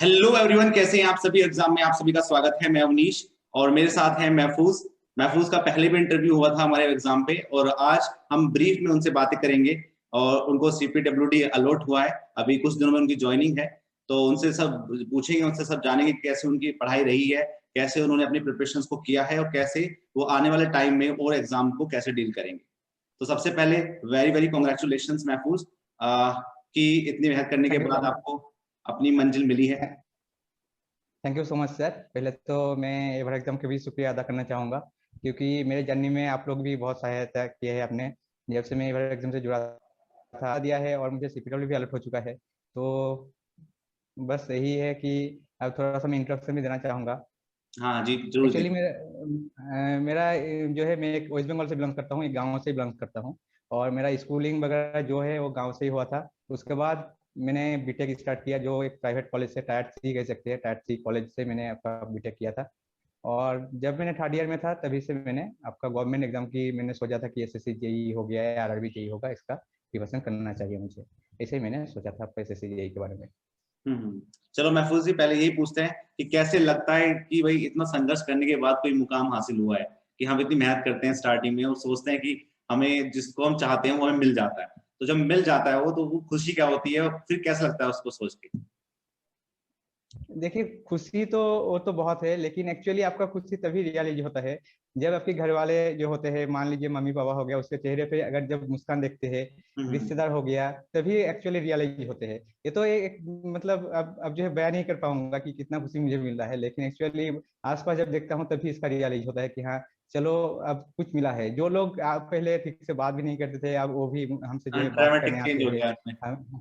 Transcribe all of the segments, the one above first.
Hello everyone, कैसे हैं आप सभी। एग्जाम में आप सभी का स्वागत है। मैं अवनीश और मेरे साथ है महफूज। महफूज का पहले भी इंटरव्यू हुआ था हमारे एग्जाम पे और आज हम ब्रीफ में उनसे बातें करेंगे। और उनको सीपीडब्ल्यूडी अलॉट हुआ है, अभी कुछ दिनों में उनकी ज्वाइनिंग है। तो उनसे सब पूछेंगे, उनसे सब जानेंगे कैसे उनकी पढ़ाई रही है, कैसे उन्होंने अपनी प्रिपरेशन को किया है और कैसे वो आने वाले टाइम में और एग्जाम को कैसे डील करेंगे। तो सबसे पहले वेरी वेरी कॉन्ग्रेचुलेशन महफूज, कि इतनी मेहनत करने के थैंक यू बाद सो आपको अपनी मंजिल मिली है। Much. Thank you so much sir. पहले तो मैं एवर एग्जाम का भी शुक्रिया अदा करना चाहूँगा, क्योंकि मेरे जर्नी में आप लोग भी बहुत सहायता की है आपने। जब से मैं एवर एग्जाम से जुड़ा था दिया है और मुझे सीपीडब्ल्यू भी अलर्ट हो चुका है। तो बस यही है कि अब थोड़ा सा मैं इंट्रोडक्शन भी देना चाहूँगा। हाँ जी, जरूर एक्चुअली दीजिए। मेरा जो है, मैं एक वेस्ट बंगाल से बिलोंग करता हूँ, एक गाँव से बिलोंग करता हूँ। और मेरा स्कूलिंग वगैरह जो है वो गाँव से ही हुआ था। उसके बाद मैंने बीटेक स्टार्ट किया, जो एक प्राइवेट कॉलेज से, टायर सी कह सकते हैं, टायर सी कॉलेज से मैंने आपका बीटेक किया था। और जब मैंने थर्ड ईयर में था तभी से मैंने आपका गवर्नमेंट एग्जाम की मैंने सोचा था कि एसएससी जेई हो गया है, आरआरबी जेई होगा, इसका प्रिपरेशन करना चाहिए मुझे। ऐसे ही मैंने सोचा था आपका एसएससी जेई के बारे में। हम्म। चलो महफूज जी, पहले यही पूछते हैं कि कैसे लगता है कि भाई इतना संघर्ष करने के बाद कोई मुकाम हासिल हुआ है, कि हम इतनी मेहनत करते हैं स्टार्टिंग में और सोचते हैं कि हमें जिसको हम चाहते हैं वो हमें मिल जाता है। तो जब मिल जाता है वो, तो वो खुशी क्या होती है और फिर कैसा लगता है उसको सोच के। देखिए, खुशी तो वो तो बहुत है, लेकिन एक्चुअली आपका खुशी तभी रियलाइज होता है जब आपके घर वाले जो होते हैं, मान लीजिए मम्मी पापा हो गया, उसके चेहरे पे अगर जब मुस्कान देखते हैं, हम्म। रिश्तेदार हो गया, तभी एक्चुअली रियलाइज होते हैं। ये तो एक मतलब अब जो है बयान नहीं कर पाऊंगा कि कितना खुशी मुझे मिल रहा है, लेकिन एक्चुअली आसपास जब देखता हूँ तभी इसका रियलाइज होता है कि हाँ, चलो अब कुछ मिला है। जो लोग आप पहले ठीक से बात भी नहीं करते थे, अब वो भी हमसे जो है बात करने ड्रामेटिक चेंज आते हो हैं। गया इसमें।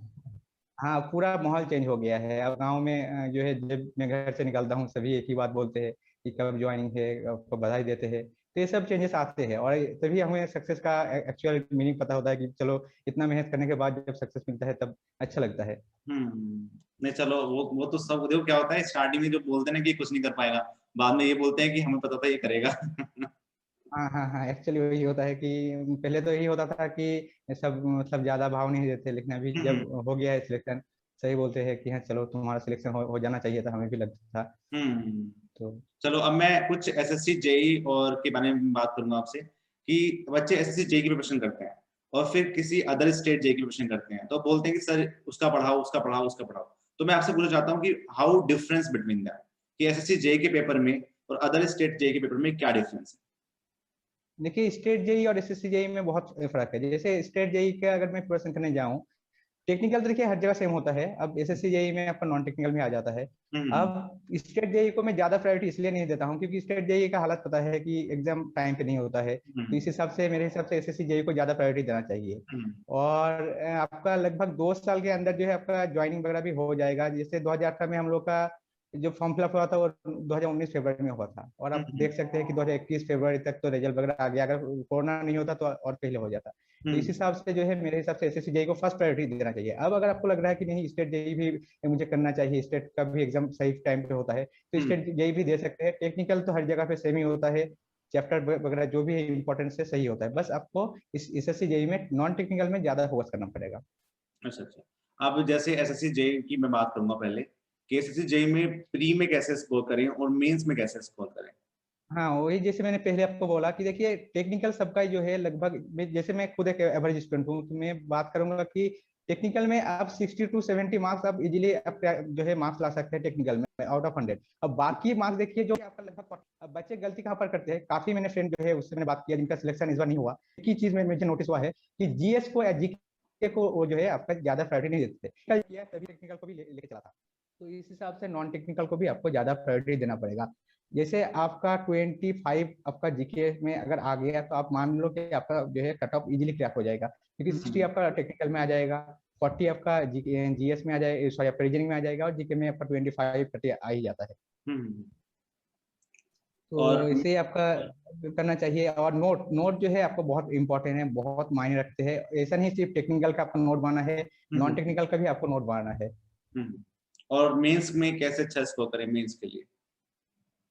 हाँ, पूरा माहौल चेंज हो गया है। अब गांव में जो है, जब मैं घर से निकलता हूँ सभी एक ही बात बोलते हैं कि कब ज्वाइनिंग है, आपको बधाई देते हैं। तो ये सब चेंजेस आते हैं और तभी हमें सक्सेस का एक्चुअल मीनिंग पता होता है कि चलो, इतना मेहनत करने के बाद जब सक्सेस मिलता है तब अच्छा लगता है। नहीं चलो, वो तो सब देखो क्या होता है, स्टार्टिंग में जो बोलते हैं ना कि कुछ नहीं कर पाएगा, बाद में ये बोलते हैं कि हमें पता था ये करेगा। हाँ हाँ हाँ, एक्चुअली वही होता है कि पहले तो यही होता था कि सब मतलब ज्यादा भाव नहीं देते, लेकिन अभी जब हो गया है सिलेक्शन, सही बोलते हैं कि हाँ चलो, तुम्हारा सिलेक्शन हो जाना चाहिए था, हमें भी लगता था। हम्म। तो चलो अब मैं कुछ एसएससी जेई और के बारे में बात करूंगा आपसे, कि बच्चे एसएससी जेई की प्रिपरेशन करते हैं और फिर किसी अदर स्टेट जेई की प्रिपरेशन करते हैं, तो बोलते हैं कि सर उसका पढ़ाओ, उसका पढ़ाओ, उसका पढ़ाओ। तो मैं आपसे पूछना चाहता हूँ कि हाउ डिफरेंस बिटवीन दैट, कि एसएससी जेई के पेपर में और अदर स्टेट जेई के पेपर में क्या डिफरेंस देखिए, स्टेट जेई और एसएससी जेई में बहुत फर्क है। जैसे स्टेट जेई का अगर मैं प्रिपरेशन करने जाऊँ, टेक्निकल तो देखिए हर जगह सेम होता है। अब एसएससी जेई में आपका नॉन टेक्निकल में आ जाता है। है। अब स्टेट जेई को मैं ज्यादा प्रायोरिटी इसलिए नहीं देता हूँ क्योंकि स्टेट जेई का हालत पता है कि एग्जाम टाइम पे नहीं होता है, तो हम्म। इस हिसाब से मेरे हिसाब से एसएससी जेई को ज्यादा प्रायोरिटी देना चाहिए। हम्म। और आपका लगभग 2 साल के अंदर जो है आपका ज्वाइनिंग वगैरह भी हो जाएगा। जैसे 2018 में हम लोग का जो फॉर्म फिलअप हुआ था वो 2019 फरवरी में हुआ था, और आप हम्म। देख सकते हैं कि 2021 फरवरी तक तो रिजल्ट वगैरह आ गया। अगर कोरोना नहीं होता तो और पहले हो जाता। तो इस हम्म। हिसाब से जो है मेरे हिसाब से एसएससी जेई को फर्स्ट प्रायोरिटी देना चाहिए। अब अगर आपको लग रहा है कि नहीं, स्टेट जेई भी मुझे करना चाहिए, स्टेट का भी एग्जाम सही टाइम पे होता है, तो हम्म। स्टेट जेई भी दे सकते हैं। टेक्निकल तो हर जगह पे सेम ही होता है, चैप्टर वगैरह जो भी इंपॉर्टेंस है सही होता है। बस आपको इस एसएससी जेई में नॉन टेक्निकल में ज्यादा फोकस करना पड़ेगा। अच्छा अच्छा। अब जैसे एसएससी जेई की मैं बात करूंगा पहले, कि एसएससी जेई में प्री में कैसे स्कोर करें और मेंस में कैसे स्कोर करें। हाँ, वही जैसे मैंने पहले आपको बोला कि देखिए, टेक्निकल सबका जो है लगभग जैसे मैं खुद एक एवरेज स्टूडेंट हूँ, तो मैं बात करूंगा कि टेक्निकल में आप 60 to 70 मार्क्स आप इजीली आप जो है मार्क्स ला सकते हैं टेक्निकल में, आउट ऑफ 100। अब बाकी मार्क्स देखिए जो आपका लगभग अब बच्चे गलती कहाँ पर करते हैं, काफी मैंने फ्रेंड जो है उससे मैंने बात किया जिनका सिलेक्शन इस बार नहीं हुआ। एक ही चीज में मुझे नोटिस हुआ है कि जीएस को या जीके को वो जो है आपका ज्यादा प्रायोरिटी नहीं देते, किया तभी टेक्निकल को भी लेके चला था। तो इस हिसाब से नॉन टेक्निकल को भी आपको ज्यादा प्रायोरिटी देना पड़ेगा। जैसे आपका 25 आपका जीके में अगर आ गया तो आप मान लो कि आपका जो है कट ऑफ इजीली क्रैक हो जाएगा, क्योंकि 60 हम्म। आपका टेक्निकल में आ जाएगा, 40 आपका जीएस में आ जाएगा, सॉरी आपका रीजनिंग में आ जाएगा, और जीके में आपका 25 आ ही जाता है। हम्म। तो और इसे आपका करना चाहिए। और नोट नोट जो है आपको बहुत इंपॉर्टेंट है, बहुत मायने रखते हैं। ऐसा नहीं सिर्फ टेक्निकल का आपको नोट बनाना है, नॉन हम्म। टेक्निकल का भी आपको नोट बनाना है। हम्म। और मेंस में कैसे अच्छा स्कोर करें मेंस के लिए।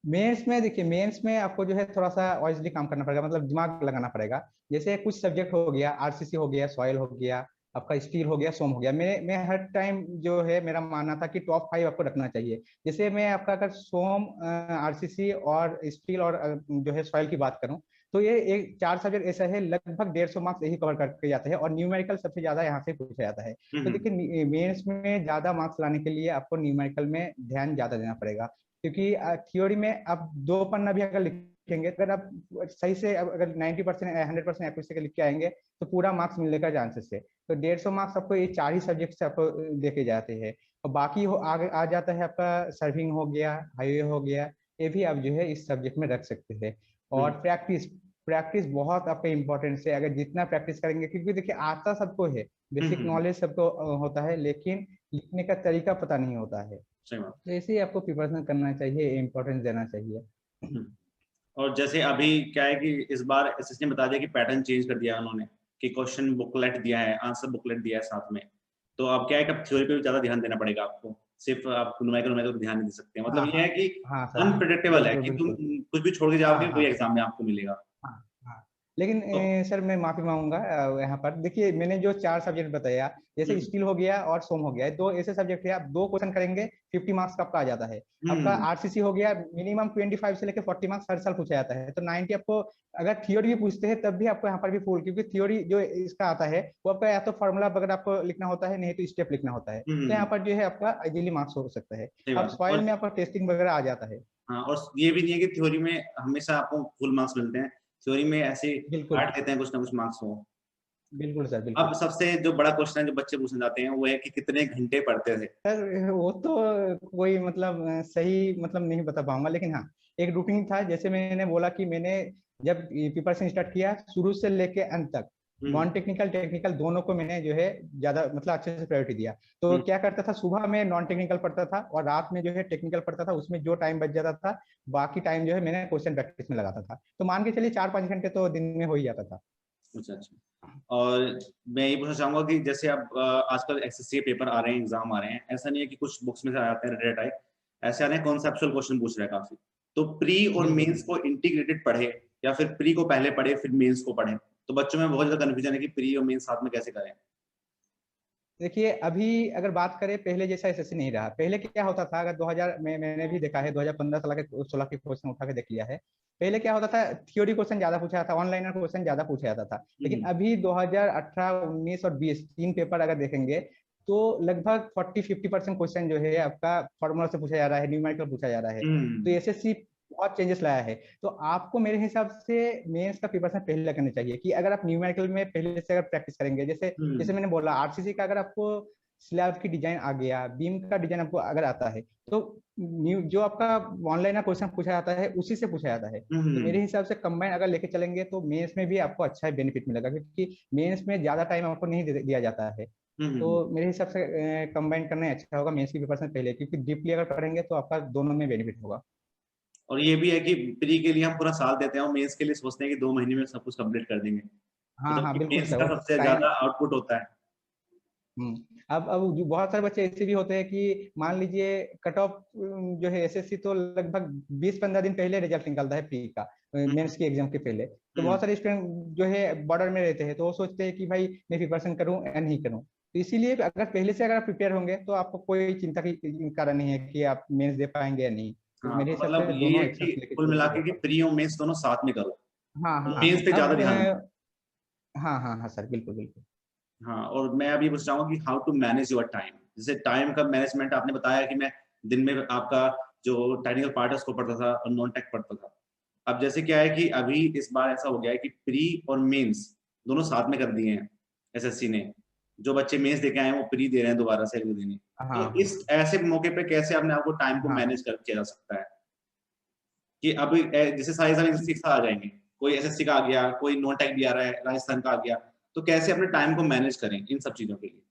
मेंस में देखिए, मेंस में आपको जो है थोड़ा सा ऑइजली काम करना पड़ेगा, मतलब दिमाग लगाना पड़ेगा। जैसे कुछ सब्जेक्ट हो गया, आरसीसी हो गया, सॉइल हो गया, आपका स्टील हो गया, सोम हो गया। मैं हर टाइम जो है मेरा मानना था कि टॉप 5 आपको रखना चाहिए। जैसे मैं आपका अगर सोम, आरसीसी और स्टील और जो है सॉइल की बात करूं, तो ये एक 4 सब्जेक्ट ऐसा है लगभग 150 मार्क्स यही कवर करके जाते हैं, और न्यूमेरिकल सबसे ज्यादा यहाँ से पूछा जाता है। तो देखिए मेंस में ज्यादा मार्क्स लाने के लिए आपको न्यूमेरिकल में ध्यान ज्यादा देना पड़ेगा, क्योंकि थ्योरी में आप 2 पन्ना भी अगर लिखेंगे, अगर आप सही से अगर 90% 100% एक्यूरेसी के लिख के आएंगे तो पूरा मार्क्स मिलने का चांसेस है। तो 150 मार्क्स आपको ये 4 ही सब्जेक्ट से आपको देके जाते हैं, और बाकी आगे आ जाता है आपका सर्विंग हो गया, हाईवे हो गया, ये भी आप जो है इस सब्जेक्ट में रख सकते हैं। और प्रैक्टिस प्रैक्टिस बहुत आपका इंपॉर्टेंट है। अगर जितना प्रैक्टिस करेंगे, क्योंकि देखिए आता सबको है, बेसिक नॉलेज सबको होता है, लेकिन लिखने का तरीका पता नहीं होता है। तो ऐसे ही आपको प्रिपरेशन करना चाहिए, इम्पोर्टेंस देना चाहिए। और जैसे अभी क्या है कि इस बार एसएससी ने बता दिया कि पैटर्न चेंज कर दिया उन्होंने, कि क्वेश्चन बुकलेट दिया है, आंसर बुकलेट दिया है साथ में। तो अब क्या है कि अब थ्योरी पे भी ज्यादा ध्यान देना पड़ेगा आपको, सिर्फ आप न्यूमेरिकल पे ध्यान नहीं दे सकते। मतलब ये है कि हाँ सर, अनप्रेडिक्टेबल है बिल्कुल कि तुम बिल्कुल। कुछ भी छोड़ के हाँ जाओगे, हाँ वही एग्जाम में आपको मिलेगा। हाँ हाँ। लेकिन तो सर मैं माफी मांगूंगा यहाँ पर। देखिए मैंने जो 4 सब्जेक्ट बताया, जैसे स्टील हो गया और सोम हो गया, दो ऐसे सब्जेक्ट है, आप 2 क्वेश्चन करेंगे 50 मार्क्स का आपका आ जाता है। आपका आरसीसी हो गया, मिनिमम 25 से लेकर 40 मार्क्स हर साल पूछा जाता है, तो 90 आपको। अगर थियोरी भी पूछते हैं तब भी आपको यहाँ पर भी फुल, क्योंकि थियोरी जो इसका आता है वो आपका या तो फॉर्मूला वगैरह आपको लिखना होता है, नहीं तो स्टेप लिखना होता है, तो यहाँ पर जो है आपका इजीली मार्क्स हो सकता है। सही अब बात है। सॉइल और में आपका टेस्टिंग वगैरह आ जाता है। हाँ, और ये भी नहीं है कि थ्योरी में हमेशा आपको फुल मार्क्स मिलते हैं, थ्योरी में ऐसे बिल्कुल काट देते हैं कुछ ना कुछ मार्क्स हो। बिल्कुल सर, अब बिल्कुल। सबसे जो बड़ा क्वेश्चन है जो बच्चे पूछने जाते हैं वो है कि कितने घंटे पढ़ते थे। सर वो तो कोई मतलब सही मतलब नहीं बता पाऊंगा, लेकिन हाँ एक रूटीन था। जैसे मैंने बोला कि मैंने जब प्रिपरेशन स्टार्ट किया, शुरू से लेके अंत तक नॉन टेक्निकल टेक्निकल दोनों को मैंने जो है ज्यादा मतलब अच्छे से प्रायोरिटी दिया। तो क्या करता था, सुबह में नॉन टेक्निकल पढ़ता था और रात में जो है टेक्निकल पढ़ता था। उसमें जो टाइम बच जाता था, बाकी टाइम जो है मैंने क्वेश्चन प्रैक्टिस में लगाता था। तो मान के चलिए 4-5 घंटे तो दिन में हो ही जाता था। अच्छा अच्छा। और मैं ये पूछना चाहूंगा कि जैसे अब आजकल एसएससी पेपर आ रहे हैं, एग्जाम आ रहे हैं, ऐसा नहीं है कि कुछ बुक्स में से आते हैं रेड टाइप, ऐसे आ रहे हैं कॉन्सेप्चुअल क्वेश्चन पूछ रहे हैं काफी। तो प्री और बिल्कुल मेंस को इंटीग्रेटेड पढ़े या फिर प्री को पहले पढ़े फिर मेंस को पढ़े? तो बच्चों में बहुत ज्यादा कंफ्यूजन है कि प्री और मेंस साथ में कैसे करें। देखिए अभी अगर बात करें, पहले जैसा एसएससी नहीं रहा। पहले क्या होता था, अगर 2000 में मैंने भी देखा है, 2015 साल के 16 के क्वेश्चन उठा के देख लिया है। पहले क्या होता था, थ्योरी क्वेश्चन ज्यादा पूछा जाता था, ऑनलाइन क्वेश्चन ज्यादा पूछा जाता था। लेकिन अभी 2018, 19 और 20 तीन पेपर अगर देखेंगे, तो लगभग 40-50% क्वेश्चन जो है आपका फॉर्मूला से पूछा जा रहा है, न्यूमेरिकल पूछा जा रहा है। तो एसएससी बहुत चेंजेस लाया है। तो आपको मेरे हिसाब से मेंस का प्रिपरेशन पहले करना चाहिए, कि अगर आप न्यूमेरिकल में पहले से अगर प्रैक्टिस करेंगे, जैसे जैसे मैंने बोला आरसीसी का अगर आपको स्लैब की डिजाइन आ गया, बीम का डिजाइन आपको अगर आता है, तो जो आपका ऑनलाइन क्वेश्चन पूछा जाता है उसी से पूछा जाता है। तो मेरे हिसाब से कंबाइन अगर लेके चलेंगे तो मेंस में भी आपको अच्छा बेनिफिट मिलेगा, क्योंकि मेंस में ज्यादा टाइम आपको नहीं दिया जाता है। तो मेरे हिसाब से कंबाइन करना अच्छा होगा मेंस की प्रिपरेशन पहले, क्योंकि डीपली अगर पढ़ेंगे तो आपका दोनों में बेनिफिट होगा। और ये भी है कि प्री के लिए हम पूरा साल देते हैं और मेंस के लिए सोचते हैं कि 2 महीने में सब कुछ कंप्लीट कर देंगे, हाँ मतलब हाँ कि बिल्कुल मेंस सर, का वो सबसे टाइम। ज्यादा आउटपुट होता है। अब बहुत सारे बच्चे ऐसे भी होते हैं कि मान लीजिए कट ऑफ जो है एसएससी तो लगभग 20-15 दिन पहले रिजल्ट निकलता है प्री का, मेंस की एग्जाम के पहले। तो बहुत सारे स्टूडेंट जो है बॉर्डर में रहते हैं, तो वो सोचते हैं कि भाई मैं प्रिपरेशन करूं या नहीं करूं। तो इसीलिए अगर पहले से अगर आप प्रिपेयर होंगे तो आपको कोई चिंता की कारण नहीं है कि आप मेंस दे पाएंगे या नहीं। तो हाँ, मेरे तो हिसाब मतलब से यही दोनों है एक कि साथ लेके कुल चले मिला तो के कि बेहतर। प्री और मेंस दोनों साथ में करो, हाँ हाँ मेंस पे ज्यादा अब ध्यान दो। हाँ हाँ हाँ सर, बिल्कुल बिल्कुल। हाँ, और मैं अभी पूछ चाहूंगा कि how to manage your time. जैसे टाइम का मैनेजमेंट आपने बताया कि मैं दिन में आपका जो टेक्निकल पार्ट है उसको पढ़ता था और नॉन टेक पढ़ता था। अब जैसे क्या है कि अभी इस बार ऐसा हो गया है कि प्री और मेंस दोनों साथ में कर दिए हैं एसएससी ने। जो बच्चे मेंस देके आए हैं वो प्री दे रहे हैं दोबारा से अगले दिन ही। हाँ तो हाँ इस ऐसे मौके पे कैसे अपने आपको टाइम को हाँ हाँ। मैनेज कर किया जा सकता है कि अब जैसे सारे एग्जाम एक साथ आ जाएंगे, कोई एसएससी का आ गया, कोई नॉन टेक भी आ रहा है, राजस्थान का आ गया, तो कैसे अपने टाइम को मैनेज करें इन सब चीजों के लिए?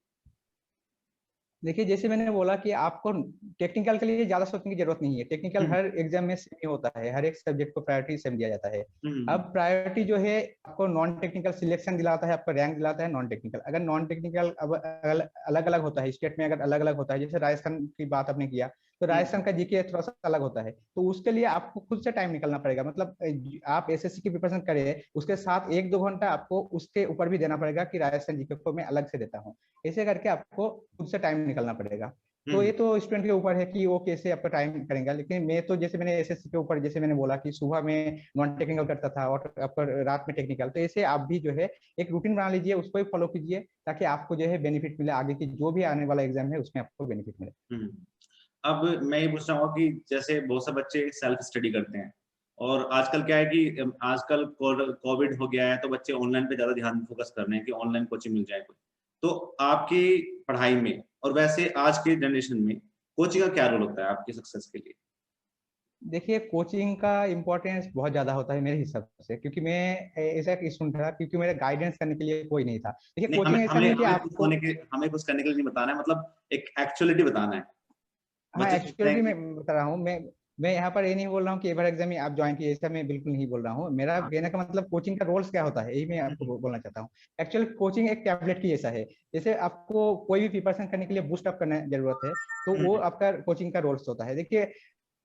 देखिए जैसे मैंने बोला कि आपको टेक्निकल के लिए ज्यादा सोचने की जरूरत नहीं है। टेक्निकल हम्म हर एग्जाम में सेम ही होता है, हर एक सब्जेक्ट को प्रायोरिटी सेम दिया जाता है। हम्म अब प्रायोरिटी जो है आपको नॉन टेक्निकल सिलेक्शन दिलाता है, आपको रैंक दिलाता है नॉन टेक्निकल। अगर नॉन टेक्निकल अब अलग अलग होता है, स्टेट में अगर अलग अलग होता है, जैसे राजस्थान की बात आपने किया, तो राजस्थान का जीके थोड़ा सा अलग होता है, तो उसके लिए आपको खुद से टाइम निकलना पड़ेगा। मतलब आप एसएससी की प्रिपरेशन करें, उसके साथ 1-2 घंटा आपको उसके ऊपर भी देना पड़ेगा कि राजस्थान जीके को मैं अलग से देता हूँ। ऐसे करके आपको खुद से टाइम निकलना पड़ेगा। तो ये तो स्टूडेंट के ऊपर है कि वो कैसे आपका टाइम करेंगे। लेकिन मैं तो जैसे मैंने एसएससी के ऊपर, जैसे मैंने बोला कि सुबह में नॉन टेक्निकल करता था और आपका रात में टेक्निकल, तो ऐसे आप भी जो है एक रूटीन बना लीजिए, उसको ही फॉलो कीजिए, ताकि आपको जो है बेनिफिट मिले, आगे की जो भी आने वाला एग्जाम है उसमें आपको बेनिफिट मिले। अब मैं ये पूछ रहा हूँ कि जैसे बहुत से बच्चे सेल्फ स्टडी करते हैं, और आजकल क्या है कि आजकल कोविड हो गया है, तो बच्चे ऑनलाइन पे ज्यादा ध्यान फोकस कर रहे हैं कि ऑनलाइन कोचिंग मिल जाए कोई। तो आपकी पढ़ाई में और वैसे आज के जनरेशन में कोचिंग का क्या रोल होता है आपकी सक्सेस के लिए? देखिए, कोचिंग का इम्पोर्टेंस बहुत ज्यादा होता है मेरे हिसाब से, क्योंकि मैं ऐसा एक स्टूडेंट था, क्योंकि मेरा गाइडेंस करने के लिए कोई नहीं था। देखिए, नहीं, हमें कोचिंग ऐसा हमें नहीं कि हमें कुछ आपको, होने के हमें कुछ करने के लिए नहीं बताना है, मतलब एक एक्चुअलिटी बताना है। हाँ बच्चे सोचते हैं एक्चुअली कि मैं बता रहा हूँ, मैं यहाँ पर ये नहीं बोल रहा हूँ कि एवर एग्जाम में आप ज्वाइन कीजिए, ऐसा मैं बिल्कुल नहीं बोल रहा हूँ। मेरा हाँ, कहने का मतलब कोचिंग का रोल्स क्या होता है, यही मैं आपको बोलना चाहता हूँ। एक्चुअली कोचिंग एक टैबलेट की जैसा है। जैसे आपको कोई भी प्रिपरेशन करने के लिए बूस्ट अप करने की जरूरत है, तो वो आपका कोचिंग का रोल्स होता है। देखिए,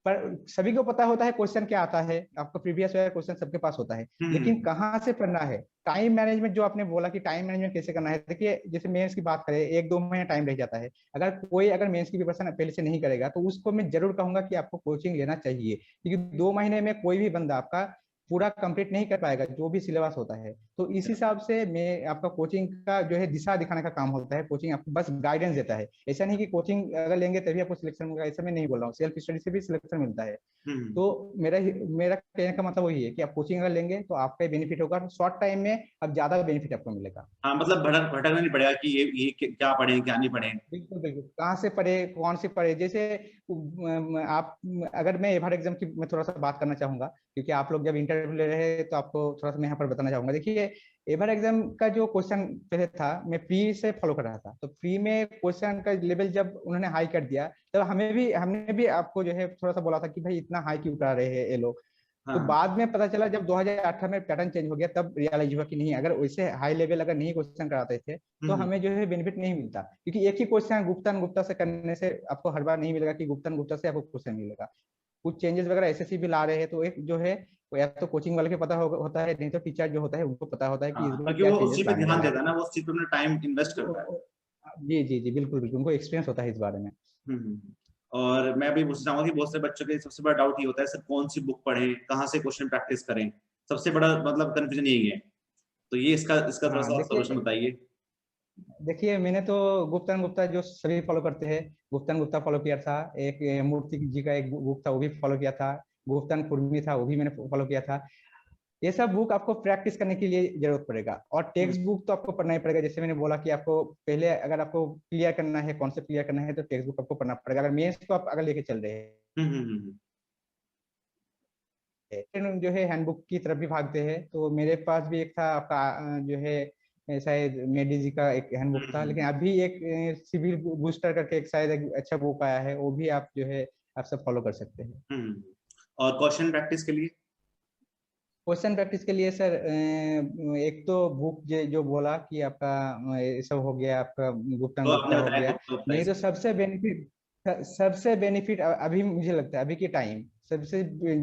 पर सभी को पता होता है क्वेश्चन क्या आता है, आपका प्रीवियस ईयर क्वेश्चन सबके पास होता है, लेकिन कहाँ से पढ़ना है, टाइम मैनेजमेंट, जो आपने बोला कि टाइम मैनेजमेंट कैसे करना है। देखिए, जैसे मेंस की बात करें, 1-2 महीने टाइम रह जाता है। अगर मेंस की प्रिपरेशन पहले से नहीं करेगा, तो उसको मैं जरूर कहूंगा कि आपको कोचिंग लेना चाहिए, क्योंकि 2 महीने में कोई भी बंदा आपका पूरा कंप्लीट नहीं कर पाएगा जो भी सिलेबस होता है। तो इस हिसाब से मैं आपका कोचिंग का जो है दिशा दिखाने का काम होता है। कोचिंग आपको बस गाइडेंस देता है, ऐसा नहीं कि कोचिंग अगर लेंगे तभी आपको सिलेक्शन मिलेगा, ऐसा मैं नहीं बोल रहा हूँ। सेल्फ स्टडी से भी सिलेक्शन मिलता है। तो मेरा कहने का मतलब वही है कि आप कोचिंग अगर लेंगे तो आपका बेनिफिट होगा, शॉर्ट टाइम में अब ज्यादा बेनिफिट आपको मिलेगा। हाँ, मतलब भटकना नहीं पड़ेगा कि ये क्या पढ़े क्या नहीं पढ़े। बिल्कुल बिल्कुल, कहाँ से पढ़े, कौन से पढ़े। जैसे आप, अगर मैं एभार एग्जाम की मैं थोड़ा सा बात करना चाहूंगा, क्योंकि आप लोग जब इंटरव्यू ले रहे हैं तो आपको थोड़ा सा मैं यहाँ पर बताना चाहूंगा। देखिए, एभार एग्जाम का जो क्वेश्चन पहले था, मैं प्री से फॉलो कर रहा था, तो प्री में क्वेश्चन का लेवल जब उन्होंने हाई कर दिया, तब हमने भी आपको जो है थोड़ा सा बोला था कि भाई इतना हाई क्यों करा रहे हैं ये लोग। तो हाँ। बाद में पता चला, जब 2018 में पैटर्न चेंज हो गया, तब रियलाइज हुआ कि नहीं, अगर वैसे हाई लेवल अगर नहीं क्वेश्चन कराते थे तो हमें जो है बेनिफिट नहीं मिलता, क्योंकि एक ही क्वेश्चन गुप्तन गुप्ता से करने से आपको हर बार नहीं मिलेगा कि गुप्तन गुप्ता से आपको क्वेश्चन मिलेगा। कुछ चेंजेस वगैरह एसएससी भी ला रहे हैं, तो एक जो है वो या तो कोचिंग वाले के पता होता है, नहीं तो टीचर जो होता है उनको पता होता है कि इस हाँ, बार क्योंकि क्या वो उस चेंजेस चीज पे लाने ध्यान वाला है। देता है ना, वो उस चीज पे अपना टाइम इन्वेस्ट करता है। जी जी जी, बिल्कुल बिल्कुल, उनको एक्सपीरियंस होता है इस बारे में। और मैं भी पूछना चाहूंगा कि बहुत से बच्चों के सबसे बड़ा डाउट ये होता है सर, कौन सी बुक पढ़ें, कहाँ से क्वेश्चन प्रैक्टिस करें। सबसे बड़ा मतलब कंफ्यूजन यही है। तो ये इसका थोड़ा हाँ सा देखिए, सॉल्यूशन बताइए। मैंने तो गुप्तन गुप्ता जो सभी फॉलो करते हैं, गुप्तन गुप्ता फॉलो किया था। एक मूर्ति जी का एक बुक था, वो भी फॉलो किया था। गुप्तन कुर्मी था, वो भी मैंने फॉलो किया था। ये सब बुक आपको प्रैक्टिस करने के लिए जरूरत पड़ेगा, और टेक्स्ट बुक तो आपको पढ़ना ही पड़ेगा। जैसे मैंने बोला कि आपको पहले अगर आपको क्लियर करना है, कॉन्सेप्ट क्लियर करना है, तो टेक्स्ट बुक आपको पढ़ना पड़ेगा, अगर मेंस को आप अगर लेके चल रहे हैं। जो है हैंडबुक की तरफ भी भागते हैं, तो मेरे पास भी एक था आपका जो है शायद मेडी जी का एक हैंडबुक था, लेकिन अभी एक सिविल बूस्टर करके एक शायद एक अच्छा बुक आया है, वो भी आप जो है आप सब फॉलो कर सकते हैं। और क्वेश्चन प्रैक्टिस के लिए? क्वेश्चन प्रैक्टिस के लिए सर, एक तो बुक जो बोला कि आपका ये सब हो गया, आपका गुप्तन तो गुप्ता आपने हो बताया गया। गुप्ता गुप्ता नहीं तो इसे। सबसे बेनिफिट अभी मुझे लगता है, अभी के टाइम सबसे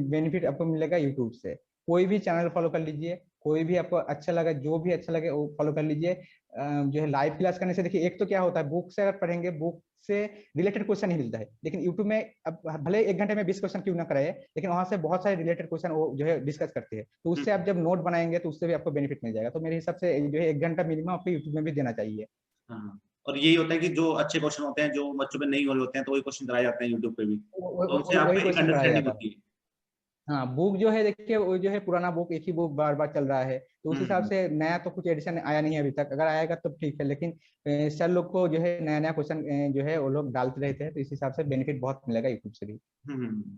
बेनिफिट आपको मिलेगा यूट्यूब से। कोई भी चैनल फॉलो कर लीजिए, कोई भी आपको अच्छा लगा, जो भी अच्छा लगे वो फॉलो कर लीजिए। जो है लाइव क्लास करने से, देखिए एक तो क्या होता है, बुक से अगर पढ़ेंगे, बुक से रिलेटेड क्वेश्चन ही मिलता है, लेकिन यूट्यूब में अब भले 1 घंटे में 20 क्वेश्चन क्यों ना कराए, लेकिन वहां से बहुत सारे रिलेटेड क्वेश्चन वो जो है डिस्कस करते हैं, तो उससे आप जब नोट बनाएंगे तो उससे भी आपको बेनिफिट मिल जाएगा। तो मेरे हिसाब से जो है 1 घंटा मिनिमम आपको यूट्यूब में भी देना चाहिए। हाँ, और यही होता है कि जो अच्छे क्वेश्चन होते हैं, जो बच्चों पे नहीं हो रहे होते हैं, तो वही क्वेश्चन कराए जाते हैं यूट्यूब पे भी, तो उनसे वही आपको एक क्वेश्चन कराया अंडरस्टैंडिंग जाता है। होती है। हाँ, बुक जो है देखिए, वो जो है पुराना बुक, एक ही बुक बार बार चल रहा है, तो उस हिसाब हम्म से नया तो कुछ एडिशन आया नहीं है अभी तक। अगर आएगा तो ठीक है, लेकिन सर लोग को जो है नया नया क्वेश्चन जो है वो लोग डालते रहते हैं, तो इस हिसाब से बेनिफिट बहुत मिलेगा यूट्यूब से भी। हम्म।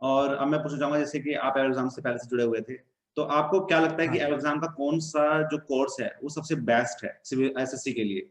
और अब मैं पूछना चाहूंगा, जैसे कि आप एग्जाम से पहले से जुड़े हुए थे, तो आपको क्या लगता है कि हाँ एग्जाम का कौन सा जो कोर्स है वो सबसे बेस्ट है सिविल एसएससी के लिए?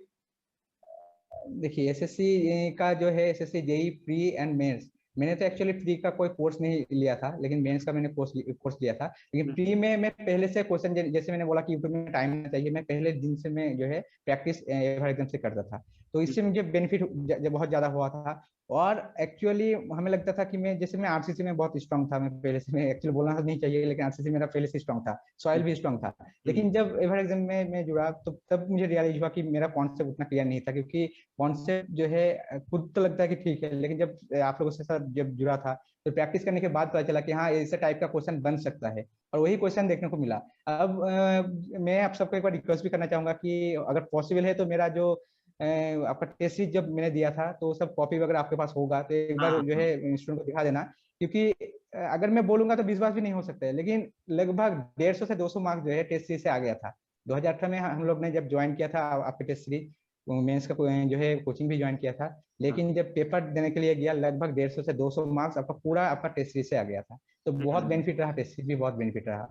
देखिए, एसएससी का जो है, SSC JE pre and mains, मैंने तो एक्चुअली प्री का कोई कोर्स नहीं लिया था, लेकिन मेंस का मैंने कोर्स लिया था। लेकिन हम्म प्री में मैं पहले से क्वेश्चन, जैसे मैंने बोला कि यूट्यूब में टाइम चाहिए, मैं पहले दिन से मैं जो है प्रैक्टिस एकदम से करता था, तो इससे मुझे बेनिफिट बहुत ज्यादा हुआ था। और एक्चुअली हमें लगता था कि मैं जैसे मैं आरसीसी में बहुत स्ट्रांग था, मैं पहले से, मैं एक्चुअली बोलना नहीं चाहिए लेकिन आरसीसी मेरा पहले से स्ट्रांग था, सॉइल भी स्ट्रांग था। लेकिन जब एवर एग्जाम में मैं जुड़ा तो तब मुझे रियलाइज हुआ कि मेरा कॉन्सेप्ट उतना क्लियर नहीं था, क्योंकि कॉन्सेप्ट जो है खुद तो लगता है कि ठीक है, लेकिन जब आप लोगों के साथ जब जुड़ा था तो प्रैक्टिस करने के बाद पता चला कि हाँ ऐसे टाइप का क्वेश्चन बन सकता है, और वही क्वेश्चन देखने को मिला। अब मैं आप सबको एक बार रिक्वेस्ट भी करना चाहूंगा कि अगर पॉसिबल है तो मेरा जो आपका टेस्ट सीरीज जब मैंने दिया था तो सब कॉपी वगैरह आपके पास होगा तो एक बार जो है स्टूडेंट को दिखा देना, क्योंकि अगर मैं बोलूंगा तो विश्वास भी नहीं हो सकता है, लेकिन लगभग 150 से 200 मार्क्स जो है टेस्ट सीरीज से आ गया था। 2018 में हम लोग ने जब ज्वाइन किया था आपके टेस्ट सीरीज, मेंस का जो है कोचिंग भी ज्वाइन किया था, लेकिन जब पेपर देने के लिए गया लगभग 150 से 200 मार्क्स आपका पूरा आपका टेस्ट सीरीज से आ गया था। तो बहुत बेनिफिट रहा, टेस्ट सीरीज भी बहुत बेनिफिट रहा।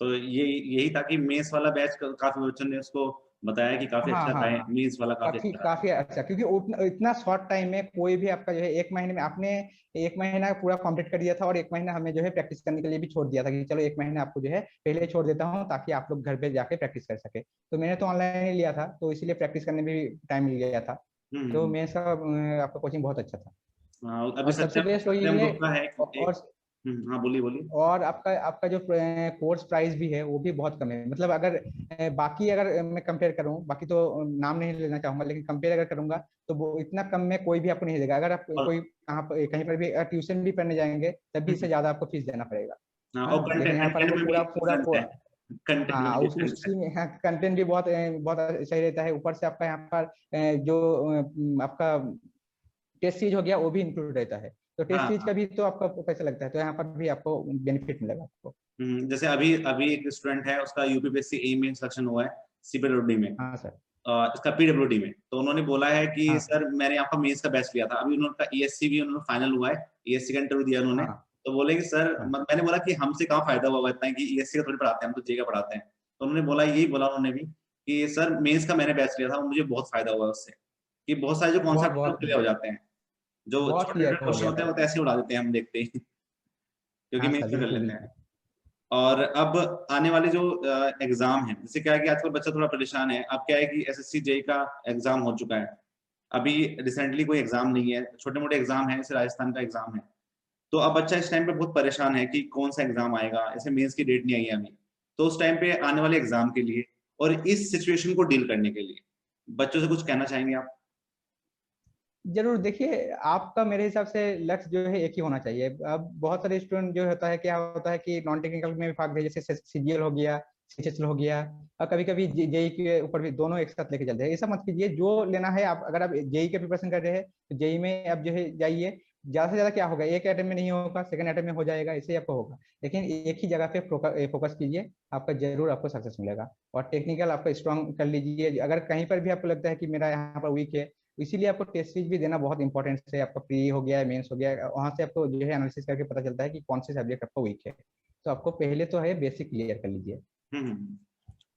तो ये यही था कि मेंस वाला बैच काफी बच्चों ने उसको बताया कि काफी हाँ अच्छा हाँ था, हाँ, मेंस वाला काफी काफी अच्छा काफी अच्छा, क्योंकि इतना शॉर्ट टाइम में कोई भी आपका जो है एक महीने में आपने एक महीना पूरा कंप्लीट कर दिया था, और एक महीना हमें जो है प्रैक्टिस करने के लिए भी छोड़ दिया था कि चलो एक महीना आपको जो है पहले छोड़ देता हूँ ताकि आप लोग घर पे जाके प्रैक्टिस कर सके। तो मैंने तो ऑनलाइन ही लिया था तो इसीलिए प्रैक्टिस करने में भी टाइम मिल गया था। तो हम्म। मेरे का आपका कोचिंग बहुत अच्छा था। हाँ, अभी और सबसे बेस्ट वही सत्यम है। गुप्ता है एक। और हाँ, बोलिए बोलिए। और आपका आपका जो कोर्स प्राइस भी है वो भी बहुत कम है, मतलब अगर बाकी अगर मैं कंपेयर करूं, बाकी तो नाम नहीं लेना चाहूंगा, लेकिन कंपेयर अगर करूंगा तो वो इतना कम में कोई भी आपको नहीं देगा। अगर आप और कोई कहाँ पर कहीं पर भी ट्यूशन भी पढ़ने जाएंगे तब भी इससे ज्यादा आपको फीस देना पड़ेगा। हाँ, और हाँ, लेकिन कंटेंट यहाँ पर कंटेंट आपको में भी पूरा पूरा डिफरेंस है। पूरा कंटेंट में हाँ भी उस डिफरेंस है। उसी में हाँ कंटेंट भी बहुत बहुत सही रहता है। ऊपर से आपका यहाँ पर जो आपका टेस्ट सीरीज हो गया वो भी इंक्लूड रहता है, तो टेस्ट सीरीज हाँ। का भी तो आपका पैसा लगता है, तो यहाँ पर भी आपको बेनिफिट मिलेगा आपको। जैसे अभी अभी एक स्टूडेंट है, उसका यूपीपीएससी एम में सिलेक्शन हुआ है सीपीडब्ल्यूडी में, हाँ सर। इसका पीडब्ल्यूडी में। तो उन्होंने बोला है कि हाँ सर मैंने आपका मेंस का बैच लिया था, अभी उन्होंने ईएससी भी उन्होंने फाइनल हुआ है, ईएससी का इंटरव्यू दिया उन्होंने। हाँ तो बोले कि सर हाँ। मैंने बोला कि हमसे कहाँ फायदा हुआ इतना है कि ईएससी का थोड़ी पढ़ाते हैं, हम तो जे का पढ़ाते हैं। तो उन्होंने बोला, यही बोला उन्होंने भी कि सर मेंस का मैंने बैच लिया था, मुझे बहुत फायदा हुआ उससे, कि बहुत सारे जो बहुत कॉन्सेप्ट बहुत क्लियर हो जाते हैं, जो बहुत छोटे क्लियर छोटे हो क्वेश्चन गया होते था। हैं वो तो ऐसे ही उड़ा देते हैं हम देखते ही, क्योंकि हाँ मेंस सर, में कर बिल्कुल लेते हैं। बिल्कुल। और अब आने वाले जो एग्जाम है, जैसे क्या है कि आजकल बच्चा थोड़ा परेशान है, अब क्या है कि एसएससी जेई का एग्जाम हो चुका है, अभी रिसेंटली कोई एग्जाम नहीं है, छोटे मोटे एग्जाम है, जैसे राजस्थान का एग्जाम है। तो अब बच्चा इस टाइम पे बहुत परेशान है कि कौन सा एग्जाम आएगा, ऐसे मेंस की डेट नहीं आई है अभी। तो उस टाइम पे आने वाले एग्जाम के लिए और इस सिचुएशन को डील करने के लिए बच्चों से कुछ कहना चाहेंगे आप? जरूर, देखिए आपका मेरे हिसाब से लक्ष्य जो है एक ही होना चाहिए। अब बहुत सारे स्टूडेंट जो होता है क्या होता है कि नॉन टेक्निकल में भी भाग गए, जैसे सीजीएल हो गया, सीएचएसएल हो गया, और कभी कभी जेई के ऊपर भी दोनों एक साथ लेके चलते हैं। ऐसा मत कीजिए, जो लेना है आप, अगर आप जेई का प्रिपरेशन कर रहे हैं तो जेई में आप जो है जाइए। ज्यादा से ज्यादा क्या होगा, एक अटेम्प्ट में नहीं होगा, सेकंड अटेम्प्ट में हो जाएगा, ऐसे ही आपको होगा। लेकिन एक ही जगह पे फोकस कीजिए, आपका जरूर आपको सक्सेस मिलेगा। और टेक्निकल आपका स्ट्रॉन्ग कर लीजिए। अगर कहीं पर भी आपको लगता है कि मेरा यहाँ पर वीक है, इसीलिए आपको टेस्ट सीरीज भी देना बहुत इंपॉर्टेंट है। आपका प्री हो गया, मेंस हो गया, वहां से आपको जो है एनालिसिस करके पता चलता है कि कौन से सब्जेक्ट आपका वीक है। तो आपको पहले तो है बेसिक क्लियर कर लीजिए। हम्म।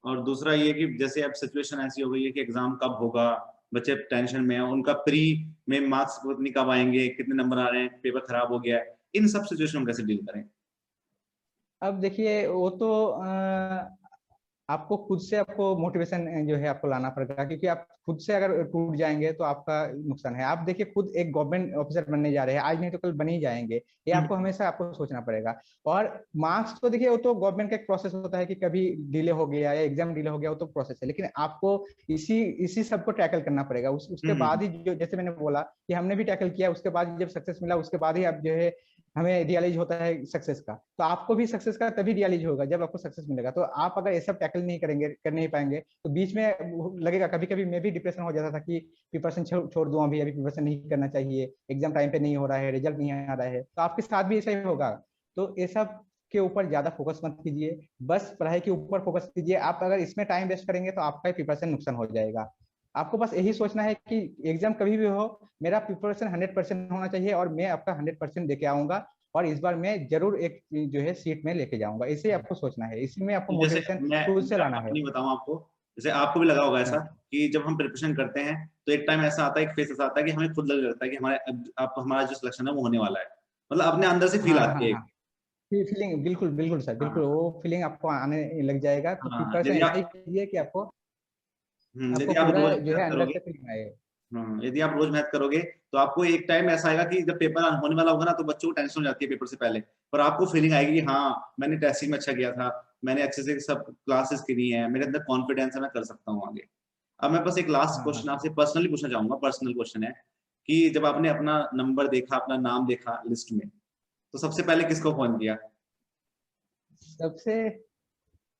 और दूसरा ये कि जैसे अब सिचुएशन ऐसी हो गई है कि एग्जाम कब होगा, बच्चे टेंशन में है, उनका प्री में मार्क्स कितने कब आएंगे, कितने नंबर आ रहे हैं, पेपर खराब हो गया है, इन सब सिचुएशन में कैसे डील करें? अब देखिए वो तो आपको खुद से आपको मोटिवेशन जो है आपको लाना पड़ेगा, क्योंकि आप खुद से अगर टूट जाएंगे तो आपका नुकसान है। आप देखिए खुद एक गवर्नमेंट ऑफिसर बनने जा रहे हैं, आज नहीं तो कल बन ही जाएंगे, ये आपको हमेशा आपको सोचना पड़ेगा। और मार्क्स तो देखिए वो तो गवर्नमेंट का एक प्रोसेस होता है कि कभी डिले हो गया या एग्जाम डिले हो गया, वो तो प्रोसेस है, लेकिन आपको इसी इसी सबको टैकल करना पड़ेगा। उसके बाद ही जो, जैसे मैंने बोला कि हमने भी टैकल किया, उसके बाद जब सक्सेस मिला उसके बाद ही आप जो है हमें रियलाइज होता है सक्सेस का। तो आपको भी सक्सेस का तभी रियलाइज होगा जब आपको सक्सेस मिलेगा। तो आप अगर ये सब टैकल नहीं करेंगे, कर नहीं पाएंगे, तो बीच में लगेगा, कभी कभी मैं भी डिप्रेशन हो जाता था कि प्रिपरेशन छोड़ दूं, अभी प्रिपरेशन नहीं करना चाहिए, एग्जाम टाइम पे नहीं हो रहा है, रिजल्ट नहीं आ रहा है। तो आपके साथ भी ऐसा ही होगा। तो ये सब के ऊपर ज्यादा फोकस मत कीजिए, बस पढ़ाई के ऊपर फोकस कीजिए। आप अगर इसमें टाइम वेस्ट करेंगे तो आपका ही प्रिपरेशन नुकसान हो जाएगा। आपको बस यही सोचना है कि एग्जाम कभी भी हो, मेरा प्रिपरेशन 100% होना चाहिए और मैं आपका 100% देके आऊंगा, और इस बार मैं जरूर एक जो है सीट में लेके जाऊंगा। इसे आपको सोचना है, इसी में आपको तो जैसे मोटिवेशन मैं खुद से मैं लाना है। अपनी बताऊं आपको, जैसे आपको भी लगा होगा ऐसा हाँ कि जब हम प्रिपरेशन करते हैं तो एक टाइम ऐसा आता है, एक फेस ऐसा आता है कि हमें खुद लगता है कि हमारे अब हमारा जो सिलेक्शन है वो होने वाला है, मतलब अपने अंदर से फील हाँ हाँ आती है हाँ, फीलिंग बिल्कुल बिल्कुल सर, बिल्कुल हाँ वो फीलिंग आपको आने लग जाएगा। तो हाँ। प्रिपरेशन यदि ऐसा ही आप कीजिए कि आपको यदि आपको आप पूरा रोज जो मेहनत है अंदर करोगे, से फीलिंग आए। यदि आप रोज मेहनत करोगे तो आपको एक टाइम ऐसा आएगा कि जब पेपर होने वाला होगा ना, तो बच्चों को टेंशन हो जाती है पेपर से पहले, पर आपको फीलिंग आएगी कि हाँ मैंने टेस्टिंग में अच्छा किया था, मैंने अच्छे से सब क्लासेस करी है, मेरे अंदर कॉन्फिडेंस है, मैं कर सकता हूँ आगे। अब मैं बस एक लास्ट हाँ हाँ क्वेश्चन आपसे पर्सनली पूछना चाहूंगा, पर्सनल क्वेश्चन है कि जब आपने अपना नंबर देखा, अपना नाम देखा लिस्ट में, तो सबसे पहले किसको फोन किया? सबसे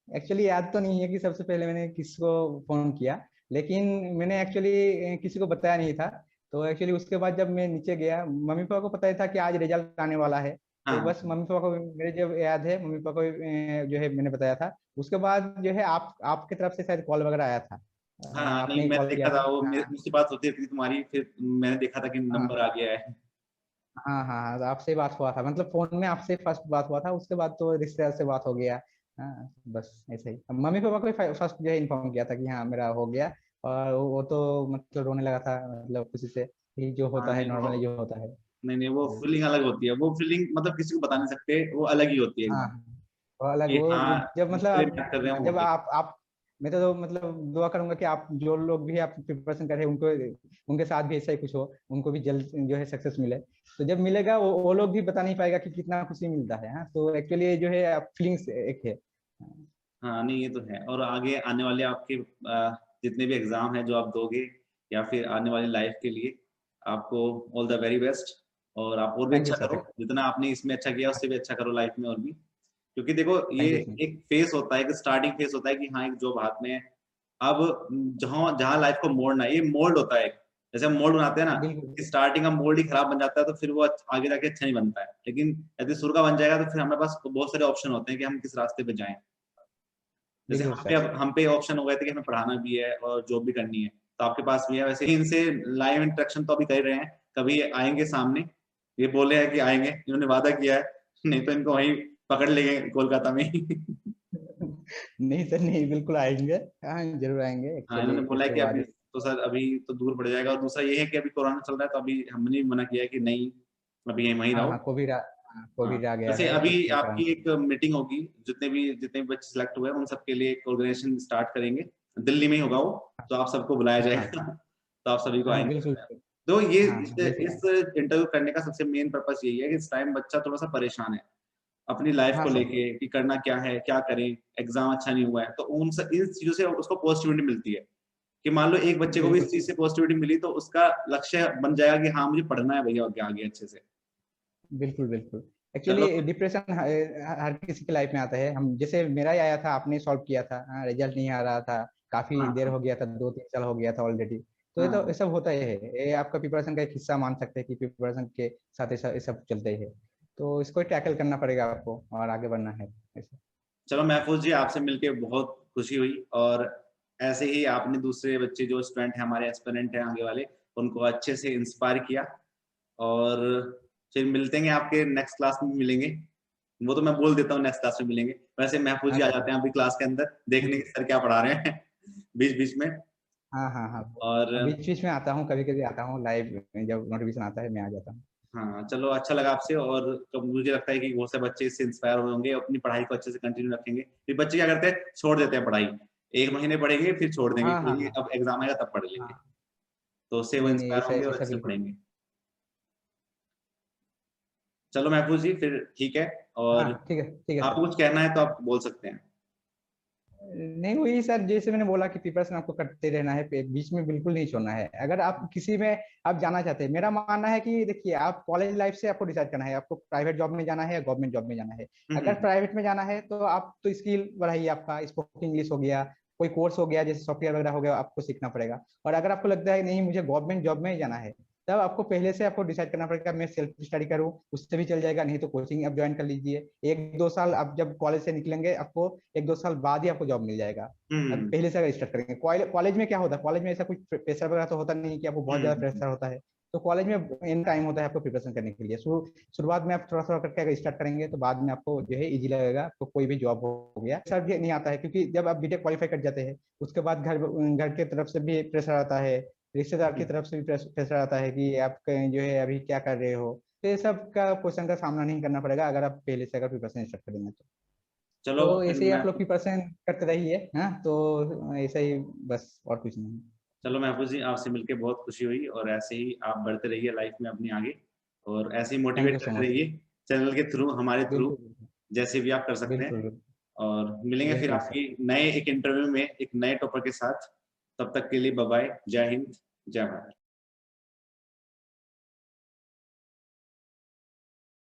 एक्चुअली याद तो नहीं है कि सबसे पहले मैंने किसको फोन किया, लेकिन मैंने एक्चुअली किसी को बताया नहीं था। तो एक्चुअली उसके बाद जब मैं नीचे गया, मम्मी पापा को पता ही था कि आज रिजल्ट आने वाला है। तो हाँ बस मम्मी पापा को मेरे जब याद है, मम्मी पापा को जो है मैंने बताया था। उसके बाद जो है आपकी तरफ से शायद कॉल वगैरह आया था। हाँ, आपने नहीं ही मैंने कॉल किया देखा था, था। वो हाँ मुझसे बात होती थी तुम्हारी, फिर मैंने देखा था कि हाँ नंबर आ गया है। हाँ हाँ हाँ, तो आपसे ही बात हुआ था, मतलब फोन में आपसे फर्स्ट बात हुआ था, उसके बाद तो रिश्तेदार से बात हो गया। हाँ बस ऐसे ही मम्मी पापा को फर्स्ट जो है इन्फॉर्म किया था कि हाँ मेरा हो गया। और वो तो मतलब रोने लगा था, मतलब खुशी से, कि जो हाँ, होता है नहीं वो, नॉर्मली जो होता है। नहीं नहीं वो तो फीलिंग अलग होती है, वो फीलिंग मतलब किसी को बता नहीं सकते, वो अलग ही होती है हाँ एकदम, हाँ, वो अलग कि वो हाँ जब मतलब जिसके लिए बात कर रहे हैं वो जब होती है। आप मैं तो मतलब दुआ करूंगा कि आप जो लोग भी आप प्रिपरेशन कर रहे हैं उनको, उनके साथ भी ऐसा ही कुछ हो, उनको भी जल्द जो है सक्सेस मिले। तो जब मिलेगा वो लोग भी बता नहीं पाएगा कि कितना खुशी मिलता है। हाँ तो एक्चुअली जो है फीलिंग्स एक है। हाँ, नहीं ये तो है, और आगे आने वाले आपके जितने भी एग्जाम हैं जो आप दोगे, या फिर आने वाली लाइफ के लिए आपको ऑल द वेरी बेस्ट। और आप और भी थैंक यू अच्छा सर, करो, जितना आपने इसमें अच्छा किया उससे भी अच्छा करो लाइफ में और भी, क्योंकि देखो ये थैंक यू सर। एक फेस होता है, एक स्टार्टिंग फेस होता है कि हाँ एक जॉब हाथ में है। अब जहाँ जहाँ लाइफ को मोड़ना है, ये मोल्ड होता है एक, जैसे हम मोल्ड बनाते हैं ना, बिल्कुल कि स्टार्टिंग का मोल्ड ही खराब बन जाता है तो फिर वो आगे जाके अच्छा नहीं बनता है, लेकिन यदि शुरू का बन जाएगा तो फिर हमारे पास बहुत सारे ऑप्शन होते हैं कि हम किस रास्ते पे जाएं। जैसे बिल्कुल सर। हम पे ऑप्शन हो गए थे कि हमें पढ़ाना भी है और जॉब भी करनी है, तो आपके पास भी है, वैसे ही इनसे लाइव इंटरेक्शन तो अभी कर रहे हैं, कभी आएंगे सामने, ये बोले हैं कि आएंगे, इन्होंने वादा किया है, नहीं तो इनको वहीं पकड़ लेंगे कोलकाता में ही। नहीं सर नहीं, बिल्कुल आएंगे। हाँ जरूर आएंगे हाँ, एक्चुअली, इन्होंने बोला है इसके कि बाद अभी तो सर अभी तो दूर पड़ जाएगा, और दूसरा ये है कि अभी कोरोना चल रहा है, तो अभी हमने भी मना किया है कि नहीं, अभी यहीं वहीं हाँ रहो। हाँ हाँ, कोविड आ गया वैसे है अभी इसके कारण। आपकी एक मीटिंग होगी, जितने भी बच्चे सिलेक्ट हुए हैं उन सबके लिए एक ऑर्गेनाइजेशन स्टार्ट करेंगे, दिल्ली में ही होगा वो, तो आप सबको बुलाया हाँ हाँ जाएगा। तो आप सभी को हाँ आएंगे। बिल्कुल। तो ये हाँ जैसे इस इंटरव्यू करने का सबसे मेन पर्पस यही है कि इस टाइम बच्चा थोड़ा सा परेशान है अपनी लाइफ हाँ को सर लेके, कि करना क्या है, क्या करें, एग्जाम अच्छा नहीं हुआ है, तो इन चीजों से उसको पॉजिटिविटी मिलती है, कि मान लो एक बच्चे को भी इस बिल्कुल चीज से पॉजिटिविटी मिली तो उसका लक्ष्य बन जाएगा कि हाँ मुझे पढ़ना है भैया आगे आगे अच्छे से। बिल्कुल बिल्कुल। चलो। एक्चुअली डिप्रेशन हर किसी की लाइफ में आता है। हम जैसे मेरा ही आया था, आपने सॉल्व किया था, रिजल्ट नहीं आ रहा था, काफी देर हाँ हो गया था, 2-3 साल हो गया था ऑलरेडी। तो ये हाँ, सब होता ही है, ये आपका प्रिपरेशन का एक हिस्सा मान सकते हैं कि प्रिपरेशन के साथ ये सब चलते ही है। तो इसको टैकल करना पड़ेगा आपको और आगे बढ़ना है ऐसे। चलो महफूज जी, आपसे मिलके बहुत खुशी हुई, और ऐसे ही आपने दूसरे बच्चे जो स्टूडेंट हैं हमारे एस्पिरेंट हैं आगे वाले, उनको अच्छे से इंस्पायर किया, और फिर मिलते हैं आपके नेक्स्ट क्लास में मिलेंगे, वो तो मैं बोल देता हूँ नेक्स्ट क्लास में मिलेंगे, वैसे महफूज हाँ जी आ सर। जाते हैं अभी क्लास के अंदर देखने के सर क्या पढ़ा रहे हैं बीच बीच में। हाँ हाँ हाँ, और बीच बीच में आता हूँ, कभी कभी आता हूँ लाइव, जब नोटिफिकेशन आता है मैं आ जाता हूँ। हाँ, चलो अच्छा लगा आपसे, और तो मुझे लगता है कि बहुत से बच्चे इससे इंस्पायर हुए होंगे, अपनी पढ़ाई को अच्छे से कंटिन्यू रखेंगे, फिर बच्चे क्या करते हैं छोड़ देते हैं पढ़ाई, एक महीने पढ़ेंगे फिर छोड़ देंगे हाँ कि हाँ ये हाँ अब एग्जाम आएगा तब पढ़ लेंगे, हाँ। तो उससे वो नहीं नहीं, इंस्पायर ऐसा होंगे और ऐसा अच्छे से बिल्कुल। पढ़ेंगे। चलो महफूज जी फिर ठीक है, हाँ और ठीक है आपको सर। कुछ कहना है तो आप बोल सकते हैं। नहीं वही सर, जैसे मैंने बोला कि प्रिपरेशन आपको करते रहना है, बीच में बिल्कुल नहीं छोड़ना है। अगर आप किसी में आप जाना चाहते हैं, मेरा मानना है कि देखिए आप कॉलेज लाइफ से आपको डिसाइड करना है आपको प्राइवेट जॉब में जाना है या गवर्नमेंट जॉब में जाना है। अगर हम्म प्राइवेट में जाना है तो आप तो स्किल बढ़ाइए, आपका स्पोकन इंग्लिश हो गया, कोई कोर्स हो गया जैसे सॉफ्टवेयर वगैरह हो गया, आपको सीखना पड़ेगा। और अगर आपको लगता है नहीं मुझे गवर्नमेंट जॉब में ही जाना है, तब आपको पहले से आपको डिसाइड करना पड़ेगा मैं सेल्फ स्टडी करूँ, उससे भी चल जाएगा, नहीं तो कोचिंग आप ज्वाइन कर लीजिए। 1-2 साल आप जब कॉलेज से निकलेंगे, आपको 1-2 साल बाद ही आपको जॉब मिल जाएगा। अब हम्म पहले से अगर स्टार्ट करेंगे, कॉलेज में क्या होता है, कॉलेज में ऐसा कुछ प्रेशर वगैरह तो होता नहीं है कि आपको बहुत ज्यादा हम्म प्रेशर होता है। तो कॉलेज में इन टाइम होता है आपको प्रिपरेशन करने के लिए। शुरुआत में आप थोड़ा थोड़ा करके अगर स्टार्ट करेंगे तो बाद में आपको जो है इजी लगेगा, आपको कोई भी जॉब हो गया सर भी नहीं आता है, क्योंकि जब आप बीटेक क्वालिफाई कर जाते हैं उसके बाद घर घर की तरफ से भी प्रेशर आता है, रिश्तेदार की तरफ से भी प्रेशर आता है कि आप जो है अभी क्या कर रहे हो। तो ये सब का क्वेश्चन का सामना नहीं करना पड़ेगा अगर आप पहले से अगर प्रिपरेशन स्टार्ट करेंगे तो। चलो तो फिर ऐसे ही मैं, आप लोग प्रिपरेशन करते रहिए। हाँ तो ऐसा ही, बस और कुछ नहीं। चलो महफूज जी, आपसे मिलके बहुत खुशी हुई और ऐसे ही आप बढ़ते रहिए लाइफ में अपनी आगे और ऐसे ही थैंक मोटिवेट यू सो करते मच। रहिए चैनल के थ्रू, हमारे थ्रू, बिल्कुल, बिल्कुल, जैसे भी आप कर सकते हैं। बिल्कुल, बिल्कुल, और मिलेंगे फिर बिल्कुल सर। आपकी नए एक इंटरव्यू में एक नए टॉपिक के साथ। तब तक के लिए बाय बाय, जय हिंद, जय भारत।